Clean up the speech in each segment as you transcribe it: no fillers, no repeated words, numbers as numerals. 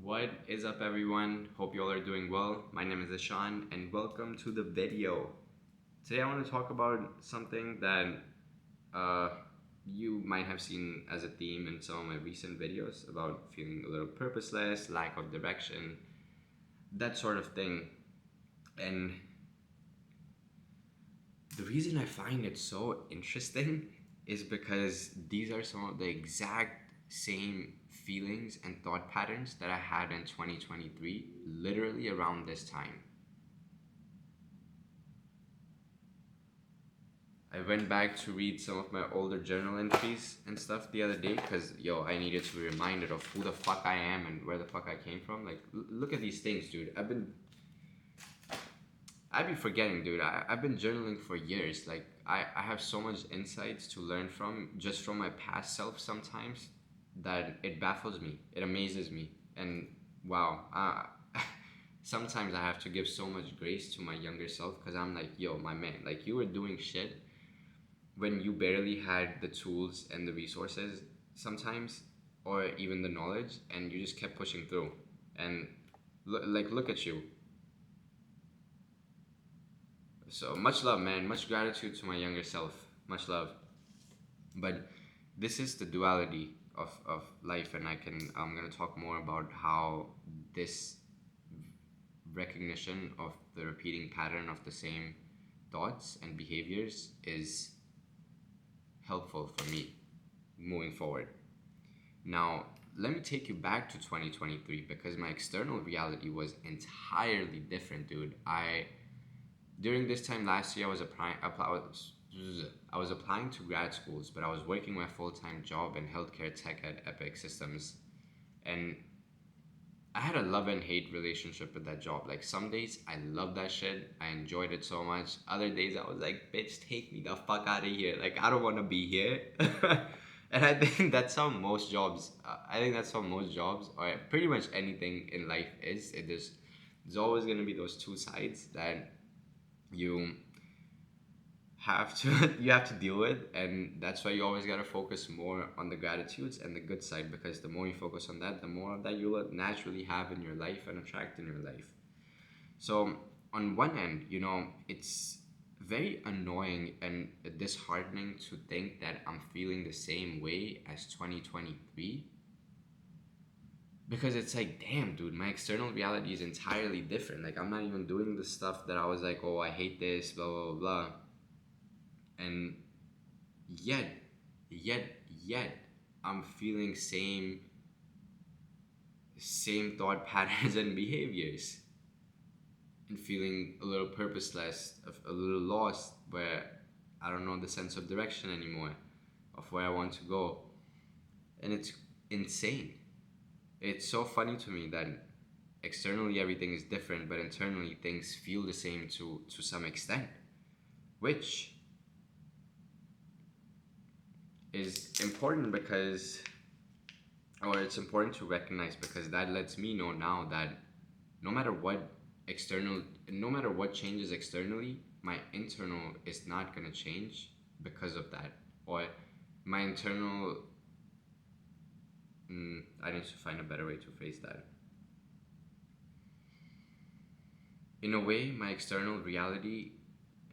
What is up, everyone? Hope you all are doing well. My name is Ishaan, and welcome to the video. Today, I want to talk about something that uh, you might have seen as a theme in some of my recent videos about feeling a little purposeless, lack of direction, that sort of thing. And the reason I find it so interesting is because these are some of the exact same feelings and thought patterns that I had in 2023, literally around this time. I went back to read some of my older journal entries and stuff the other day because, I needed to be reminded of who the fuck I am and where the fuck I came from. Like, look at these things, dude. I've been forgetting, dude. I've been journaling for years. Like, I have so much insights to learn from just from my past self sometimes that it baffles me. It amazes me. And wow, sometimes I have to give so much grace to my younger self because I'm like, my man, like you were doing shit when you barely had the tools and the resources sometimes, or even the knowledge, and you just kept pushing through. And look at you. So much love, man. Much gratitude to my younger self. Much love. But this is the duality of life, and I'm gonna talk more about how this recognition of the repeating pattern of the same thoughts and behaviors is helpful for me moving forward. Now, let me take you back to 2023 because my external reality was entirely different, dude. During this time last year, I was applying to grad schools, but I was working my full-time job in healthcare tech at Epic Systems, and I had a love and hate relationship with that job. Like some days I loved that shit, I enjoyed it so much. Other days I was like, bitch, take me the fuck out of here. Like I don't want to be here. And I think that's how most jobs. Or pretty much anything in life is. There's always gonna be those two sides that you you have to deal with, and that's why you always got to focus more on the gratitudes and the good side, because the more you focus on that, the more of that you'll naturally have in your life and attract in your life. So on one end, it's very annoying and disheartening to think that I'm feeling the same way as 2023, because it's like, damn, dude, my external reality is entirely different. Like I'm not even doing the stuff that I was like, oh, I hate this, blah blah blah blah. And yet yet I'm feeling same thought patterns and behaviors, and feeling a little purposeless, a little lost, where I don't know the sense of direction anymore of where I want to go. And it's insane. It's so funny to me that externally everything is different, but internally things feel the same to some extent, which is important because, or it's important to recognize, because that lets me know now that no matter what no matter what changes externally, my internal is not going to change because of that. Or my internal, I need to find a better way to phrase that. In a way, my external reality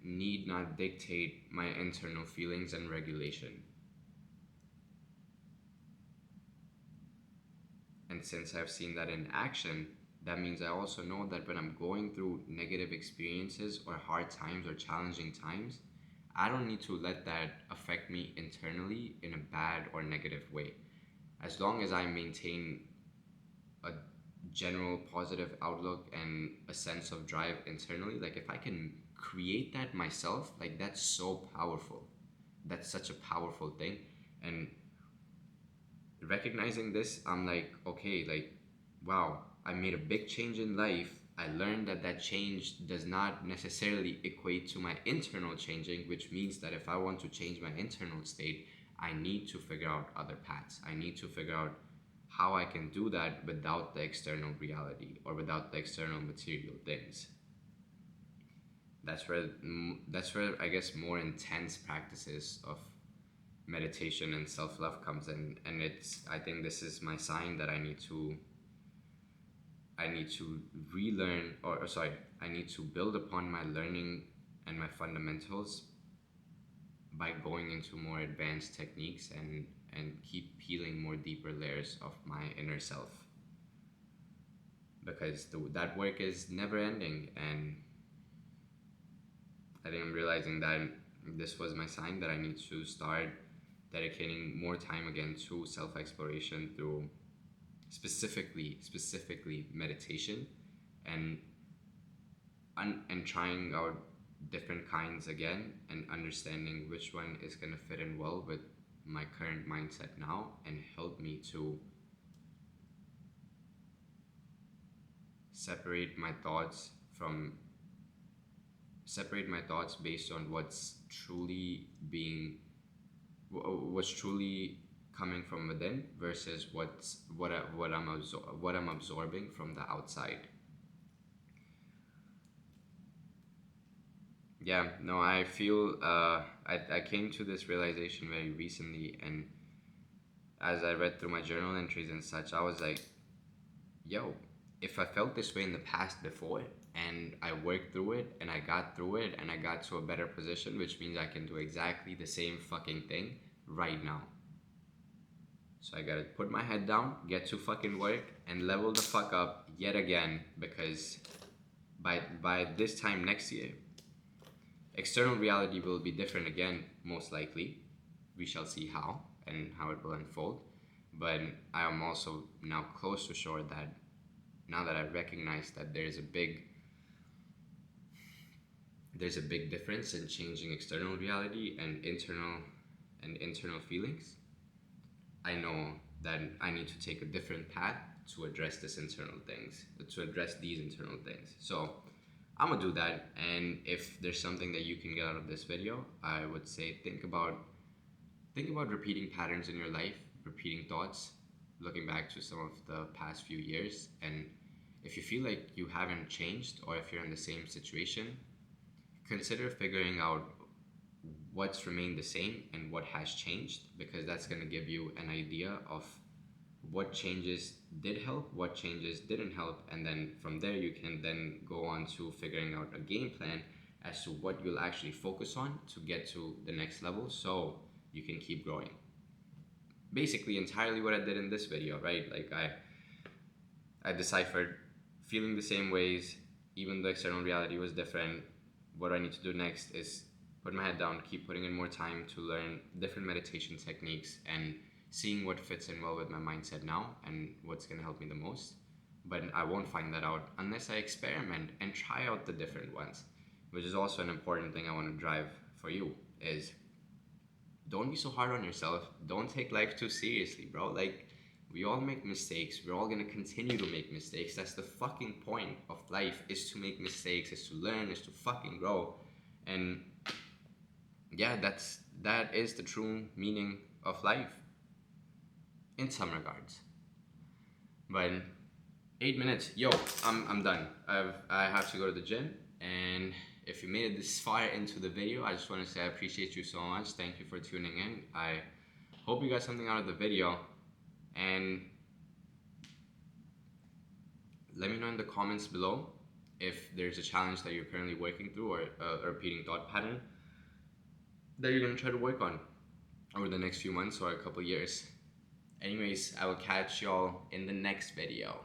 need not dictate my internal feelings and regulation. And since I've seen that in action, that means I also know that when I'm going through negative experiences or hard times or challenging times, I don't need to let that affect me internally in a bad or negative way. As long as I maintain a general positive outlook and a sense of drive internally, like if I can create that myself, like that's so powerful. That's such a powerful thing. And recognizing this, I'm like, okay, like, wow, I made a big change in life. I learned that that change does not necessarily equate to my internal changing, which means that if I want to change my internal state, I need to figure out other paths. I need to figure out how I can do that without the external reality or without the external material things. That's where I guess more intense practices of meditation and self-love comes in, and I think this is my sign that I need to I need to relearn, or sorry, I need to build upon my learning and my fundamentals by going into more advanced techniques and keep peeling more deeper layers of my inner self, because that work is never ending. And I think I'm realizing that this was my sign that I need to start dedicating more time again to self-exploration through specifically meditation, and and trying out different kinds again, and understanding which one is going to fit in well with my current mindset now and help me to separate my thoughts from separate my thoughts based on what's truly coming from within versus what I'm absorbing from the outside. Yeah, no, I feel I came to this realization very recently, and as I read through my journal entries and such, I was like, yo, if I felt this way in the past before and I worked through it and I got through it and I got to a better position, which means I can do exactly the same fucking thing right now. So I gotta put my head down, get to fucking work, and level the fuck up yet again, because by this time next year, external reality will be different again, most likely. We shall see how and how it will unfold. But I am also now close to shore that now that I recognize that there's a big difference in changing external reality and internal feelings, I know that I need to take a different path to address these internal things. So I'm gonna do that, and if there's something that you can get out of this video, I would say think about repeating patterns in your life, repeating thoughts, looking back to some of the past few years, and if you feel like you haven't changed or if you're in the same situation, consider figuring out what's remained the same and what has changed, because that's going to give you an idea of what changes did help, what changes didn't help, and then from there you can then go on to figuring out a game plan as to what you'll actually focus on to get to the next level so you can keep growing. Basically entirely what I did in this video, right? Like I deciphered feeling the same ways, even though external reality was different. What I need to do next is put my head down, keep putting in more time to learn different meditation techniques and seeing what fits in well with my mindset now and what's going to help me the most. But I won't find that out unless I experiment and try out the different ones, which is also an important thing I want to drive for you, is don't be so hard on yourself. Don't take life too seriously, bro. Like, we all make mistakes. We're all gonna continue to make mistakes. That's the fucking point of life, is to make mistakes, is to learn, is to fucking grow. And yeah, that is the true meaning of life in some regards. But 8 minutes, yo, I'm done. I have to go to the gym, and if you made it this far into the video, I just want to say I appreciate you so much. Thank you for tuning in. I hope you got something out of the video, and let me know in the comments below if there's a challenge that you're currently working through, or a repeating thought pattern that you're going to try to work on over the next few months or a couple years. Anyways, I will catch y'all in the next video.